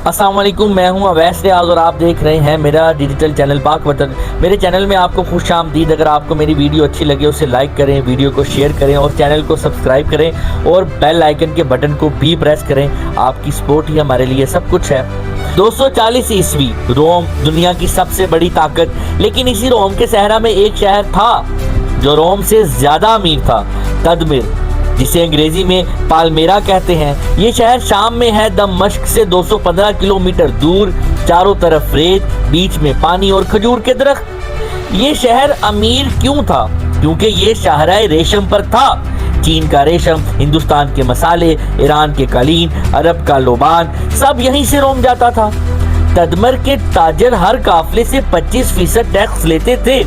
अस्सलाम वालेकुम, मैं हूं अवैस रियाज और आप देख रहे हैं मेरा डिजिटल चैनल पाक वतन। मेरे चैनल में आपको खुश आमदीद। अगर आपको मेरी वीडियो अच्छी लगे उसे लाइक करें, वीडियो को शेयर करें और चैनल को सब्सक्राइब करें और बेल आइकन के बटन को भी प्रेस करें। आपकी सपोर्ट ही हमारे लिए सब कुछ है। 240 ईस्वी, रोम दुनिया की सबसे बड़ी ताकत। लेकिन इसी रोम के सहरा में एक शहर था जो रोम से ज्यादा अमीर था, तदमिर, जिसे अंग्रेजी में पालमेरा कहते हैं। ये शहर शाम में है, दमश्क से 215 किलोमीटर दूर। चारों तरफ रेत, बीच में पानी और खजूर के दरख्त। ये शहर अमीर क्यों था? क्योंकि ये शाहराए रेशम पर था। चीन का रेशम, हिंदुस्तान के मसाले, ईरान के कालीन, अरब का लोबान, सब यहीं से रोम जाता था। तदमर के ताजर हर काफले से 25% टैक्स लेते थे।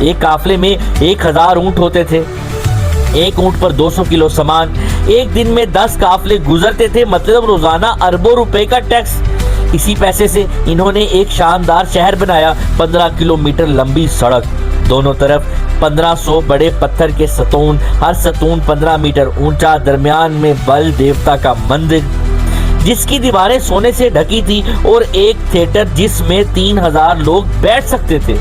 एक काफले में 1000 ऊंट होते थे। एक ऊंट पर 200 किलो सामान। एक दिन में 10 काफले गुजरते थे, मतलब रोजाना अरबों रुपए का टैक्स। इसी पैसे से इन्होंने एक शानदार शहर बनाया। 15 किलोमीटर लंबी सड़क, दोनों तरफ 1500 बड़े पत्थर के सतून, हर सतून 15 मीटर ऊंचा। दरमियान में बल देवता का मंदिर जिसकी दीवारें सोने से ढकी थी और एक थिएटर जिसमें 3000 लोग बैठ सकते थे।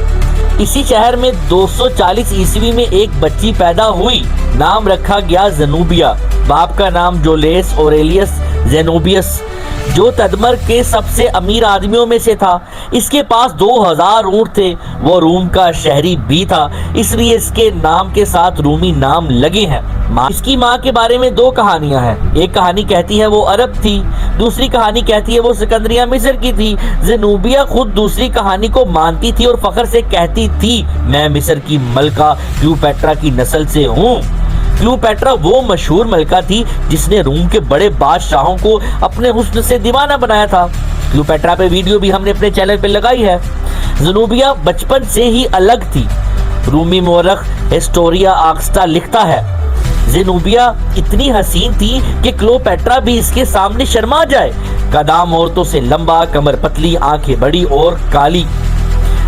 इसी शहर में 240 ईस्वी में एक बच्ची पैदा हुई। नाम रखा गया ज़ेनोबिया। बाप का नाम जोलेस ओरेलियस ज़ेनोबियस, जो तदमर के सबसे अमीर आदमियों में से था। इसके पास 2000 ऊंट थे। वो रूम का शहरी भी था, इसलिए इसके नाम के साथ रूमी नाम लगे हैं। इसकी माँ के बारे में 2 कहानियां हैं। एक कहानी कहती है वो अरब थी, दूसरी कहानी कहती है वो सिकंदरिया मिस्र की थी। ज़ेनोबिया खुद दूसरी कहानी को मानती थी और फख्र से कहती थी, मैं मिस्र की मलका क्लियोपेट्रा की नस्ल से हूँ। क्लियोपेट्रा वो मशहूर मलका थी जिसने रूम के बड़े बादशाहों को अपने हुस्न से दीवाना बनाया था। क्लियोपेट्रा पे वीडियो भी हमने अपने चैनल पे लगाई है। ज़ेनोबिया बचपन से ही अलग थी। रूमी मौरख हिस्टोरिया आक्स्टा लिखता है, ज़ेनोबिया इतनी हसीन थी कि क्लियोपेट्रा भी इसके सामने शर्मा जाए। कदाम औरतों से लंबा, कमर पतली, आंखें बड़ी और काली,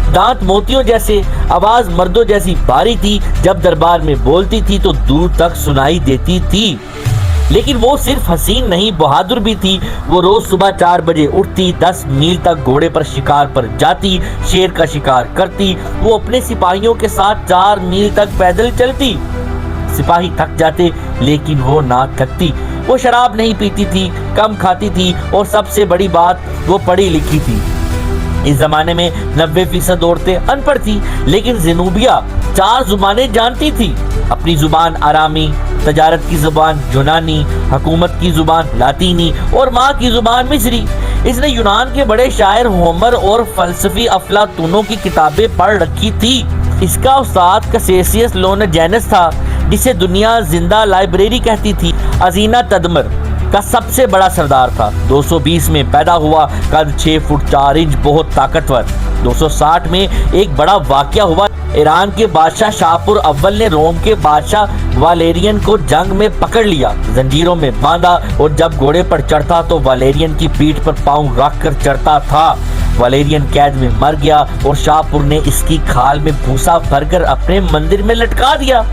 दांत मोतियों जैसे, आवाज मर्दों जैसी भारी थी। जब दरबार में बोलती थी तो दूर तक सुनाई देती थी। लेकिन वो सिर्फ हसीन नहीं, बहादुर भी थी। वो रोज सुबह 4 बजे उठती, 10 मील तक घोड़े पर शिकार पर जाती, शेर का शिकार करती। वो अपने सिपाहियों के साथ 4 मील तक पैदल चलती। सिपाही थक जाते लेकिन वो ना थकती। वो शराब नहीं पीती थी, कम खाती थी और सबसे बड़ी बात, वो पढ़ी लिखी थी। इस जमाने में 90% औरतें अनपढ़ थी, लेकिन ज़ेनोबिया 4 जुबानें जानती थी। अपनी जुबान आरामी, तजारत की जुबान यूनानी, हुकूमत की जुबान लातीनी और माँ की जुबान मिस्री। इसने यूनान के बड़े शायर होमर और फलसफी अफलातूनों की किताबें पढ़ रखी थी। इसका उस्ताद कैसियस लोनजेनस था, जिसे दुनिया जिंदा लाइब्रेरी कहती थी। अजीना तदमर का सबसे बड़ा सरदार था। 220 में पैदा हुआ, कद 6 फुट 4 इंच, बहुत ताकतवर। 260 में एक बड़ा वाकया हुआ। ईरान के बादशाह शाहपुर अव्वल ने रोम के बादशाह वालेरियन को जंग में पकड़ लिया, जंजीरों में बांधा और जब घोड़े पर चढ़ता तो वालेरियन की पीठ पर पांव रख कर चढ़ता था। वालेरियन कैद में मर गया और शाहपुर ने इसकी खाल में भूसा भरकर अपने मंदिर में लटका दिया।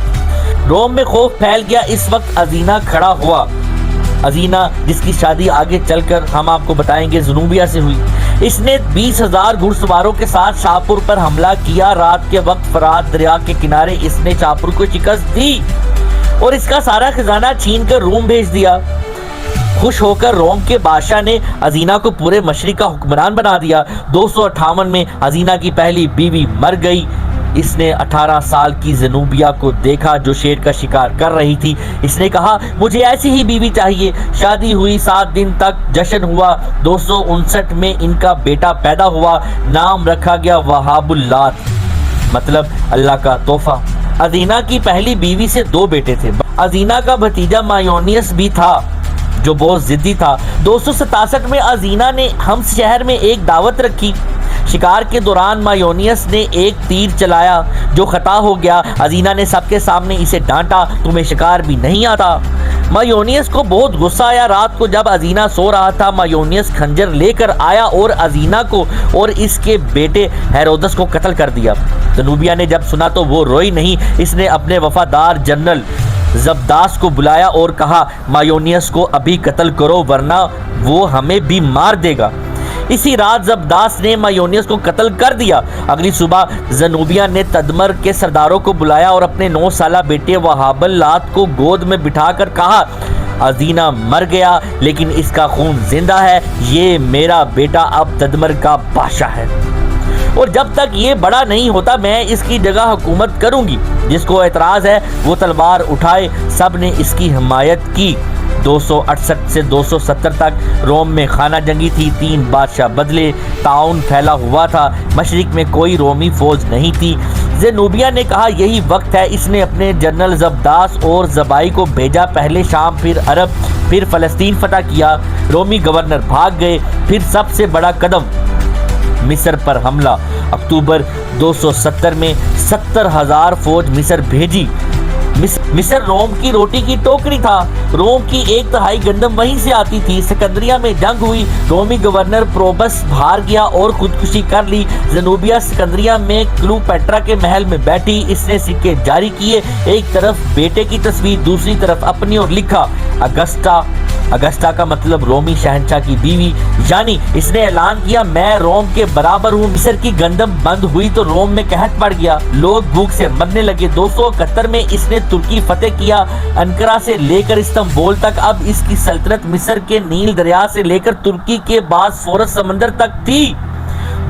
रोम में खौफ फैल गया। इस वक्त अजीना खड़ा हुआ। अजीना, जिसकी शादी आगे चलकर हम आपको बताएंगे, ज़ेनोबिया से हुई। इसने 20,000 घुड़सवारों के साथ शाहपुर पर हमला किया। रात के वक्त फरात दरिया के किनारे इसने शाहपुर को शिकस्त दी और इसका सारा खजाना छीन कर रोम भेज दिया। खुश होकर रोम के बादशाह ने अजीना को पूरे मशरिक का हुक्मरान बना दिया। 258 में अजीना की पहली बीवी मर गई। इसने 18 साल की ज़ेनोबिया को देखा जो शेर का शिकार कर रही थी। इसने कहा, मुझे ऐसी ही बीवी चाहिए। शादी हुई, 7 दिन तक जश्न हुआ। 259 में इनका बेटा पैदा हुआ। नाम रखा गया वहाबुल्लात, मतलब अल्लाह का तोहफा। अजीना की पहली बीवी से 2 बेटे थे। अजीना का भतीजा मायोनियस भी था जो बहुत जिद्दी था। 267 में अजीना ने हम्स शहर में एक दावत रखी। शिकार के दौरान मायोनियस ने एक तीर चलाया जो खता हो गया। अजीना ने सबके सामने इसे डांटा, तुम्हें शिकार भी नहीं आता। मायोनियस को बहुत गुस्सा आया। रात को जब अजीना सो रहा था, मायोनियस खंजर लेकर आया और अजीना को और इसके बेटे हेरोदस को कत्ल कर दिया। ज़ेनोबिया ने जब सुना तो वो रोई नहीं। इसने अपने वफादार जनरल जबदास को बुलाया और कहा, मायोनियस को अभी कत्ल करो वरना वो हमें भी मार देगा। इसी रात जबदास ने मायोनियस को कत्ल कर दिया। अगली सुबह ज़नूबिया ने तदमर के सरदारों को बुलाया और अपने 9 साला बेटे वहाबल लात को गोद में बिठाकर कहा, अजीना मर गया लेकिन इसका खून जिंदा है, ये मेरा बेटा अब तदमर का बादशाह है और जब तक ये बड़ा नहीं होता मैं इसकी जगह हुकूमत करूंगी। जिसको एतराज़ है वो तलवार उठाए। सब ने इसकी हिमायत की। 268 से 270 तक रोम में खाना जंगी थी। 3 बादशाह बदले, ताउन फैला हुआ था। मशरिक में कोई रोमी फौज नहीं थी। ज़ेनूबिया ने कहा यही वक्त है। इसने अपने जनरल जबदास और ज़बाई को भेजा। पहले शाम, फिर अरब, फिर फ़लस्तीन फतह किया। रोमी गवर्नर भाग गए। फिर सबसे बड़ा कदम मिस्र पर हमला। अक्टूबर 270 में 70,000 फौज मिस्र भेजी। मिस्र रोम की रोटी की टोकरी था। रोम की 1/3 गंदम वहीं से आती थी। सिकंदरिया में जंग हुई। रोमी गवर्नर प्रोबस हार गया और खुदकुशी कर ली। ज़नूबिया सिकंदरिया में क्लूपेट्रा के महल में बैठी। इसने सिक्के जारी किए। एक तरफ बेटे की तस्वीर, दूसरी तरफ अपनी, और लिखा अगस्टा। अगस्टा का मतलब रोमी शहंशाह की बीवी। यानी इसने ऐलान किया मैं रोम के बराबर हूँ। मिस्र की गंदम बंद हुई तो रोम में कहत पड़ गया। लोग भूख से मरने लगे। 271 में इसने तुर्की फतेह किया। अंकारा से लेकर इस्तांबुल तक। अब इसकी सल्तनत मिस्र के नील दरिया से लेकर तुर्की के बासफोरस समंदर तक थी।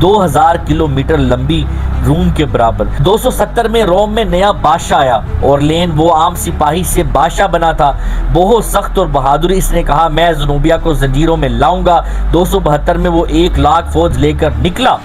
2000 किलोमीटर लंबी, रूम के बराबर। 270 में रोम में नया बादशाह आया। ऑरलेन वो आम सिपाही से बादशाह बना था। बहुत सख्त और बहादुर। इसने कहा मैं ज़नूबिया को जंजीरों में लाऊंगा। 272 में वो 1 लाख फौज लेकर निकला।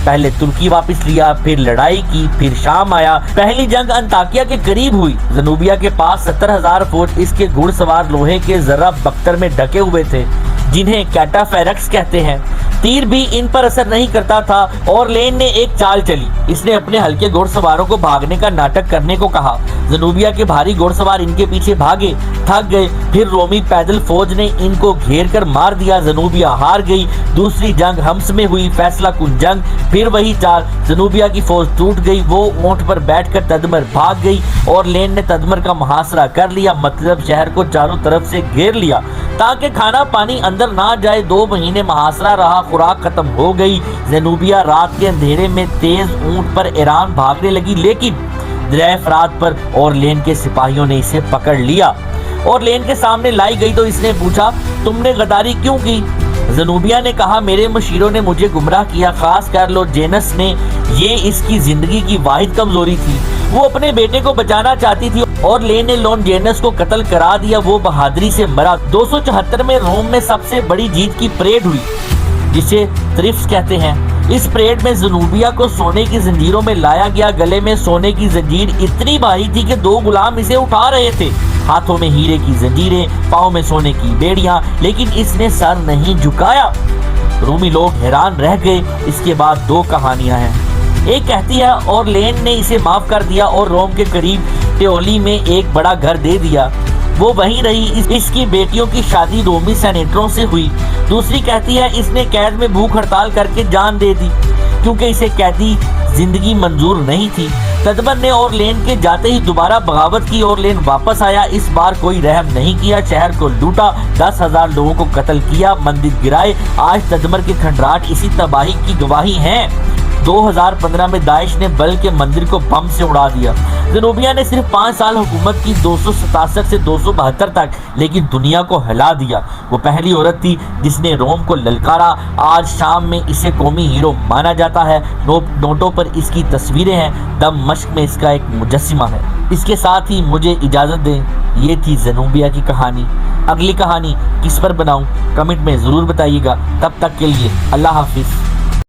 पहले तुर्की वापस लिया, फिर लड़ाई की, फिर शाम आया। पहली जंग अंताकिया के करीब हुई। ज़नूबिया के पास 70,000 फौज। इसके घुड़सवार लोहे के जर्रा बख्तर में ढके हुए थे जिन्हें कैटाफेरक्स कहते हैं। तीर भी इन पर असर नहीं करता था। ऑरलेन ने एक चाल चली। इसने अपने हल्के घुड़सवारों को भागने का नाटक करने को कहा। ज़नूबिया के भारी घुड़सवार इनके पीछे भागे, थक गए। फिर रोमी पैदल फौज ने इनको घेर कर मार दिया। ज़नूबिया हार गई। दूसरी जंग हम्स में हुई, फैसला कुन जंग। फिर वही चाल। ज़नूबिया की फौज टूट गई। वो ऊंट पर बैठकर तदमर भाग गई। ऑरलेन ने तदमर का मुहासरा कर लिया, मतलब शहर को चारों तरफ से घेर लिया ताकि खाना पानी अंदर ना जाए। 2 महीने मुहासरा रहा। खुराक खत्म हो गई। ज़नूबिया रात के अंधेरे में तेज ऊंट पर ईरान भागने लगी, लेकिन दरिया फरात पर ऑरलेन के सिपाहियों ने इसे पकड़ लिया। ऑरलेन के सामने लाई गई तो इसने पूछा तुमने गद्दारी क्यों की? ज़नूबिया ने कहा मेरे मुशीरों ने मुझे गुमराह किया, खास कर लोजेनस ने। ये इसकी जिंदगी की वाहिद कमजोरी थी। वो अपने बेटे को बचाना चाहती थी। ऑरलेन ने लोजेनस को कत्ल करा दिया। वो बहादुरी से मरा। 274 में रोम में सबसे बड़ी जीत की परेड हुई जिसे त्रिफ्स कहते हैं। इस परेड में ज़नूबिया को सोने की जंजीरों में लाया गया। गले में सोने की जंजीर इतनी भारी थी कि 2 गुलाम इसे उठा रहे थे। हाथों में हीरे की जंजीरें, पाँव में सोने की बेड़ियां, लेकिन इसने सर नहीं झुकाया। रोमी लोग हैरान रह गए। इसके बाद 2 कहानियां हैं। एक कहती है ऑरलेन ने इसे माफ कर दिया और रोम के करीब टेओली में एक बड़ा घर दे दिया। वो वहीं रही। इसकी बेटियों की शादी रोमी सेनेटरों से हुई। दूसरी कहती है इसने कैद में भूख हड़ताल करके जान दे दी क्योंकि इसे कैदी जिंदगी मंजूर नहीं थी। तदमर ने ऑरलेन के जाते ही दोबारा बगावत की। ऑरलेन वापस आया। इस बार कोई रहम नहीं किया। शहर को लूटा। 10,000 लोगों को कत्ल किया, मंदिर गिराए। आज तदमर के खंडराट इसी तबाही की गवाही हैं। 2015 में दाइश ने बल के मंदिर को बम से उड़ा दिया। ज़नूबिया ने सिर्फ 5 साल हुकूमत की, 267 से 272 तक, लेकिन दुनिया को हिला दिया। वो पहली औरत थी जिसने रोम को ललकारा। आज शाम में इसे कौमी हीरो माना जाता है। नोटों पर इसकी तस्वीरें हैं। दमिश्क में इसका एक मुजस्सिमा है। इसके साथ ही मुझे इजाज़त दें। ये थी ज़नूबिया की कहानी। अगली कहानी किस पर बनाऊं कमेंट में ज़रूर बताइएगा। तब तक के लिए अल्लाह हाफिज़।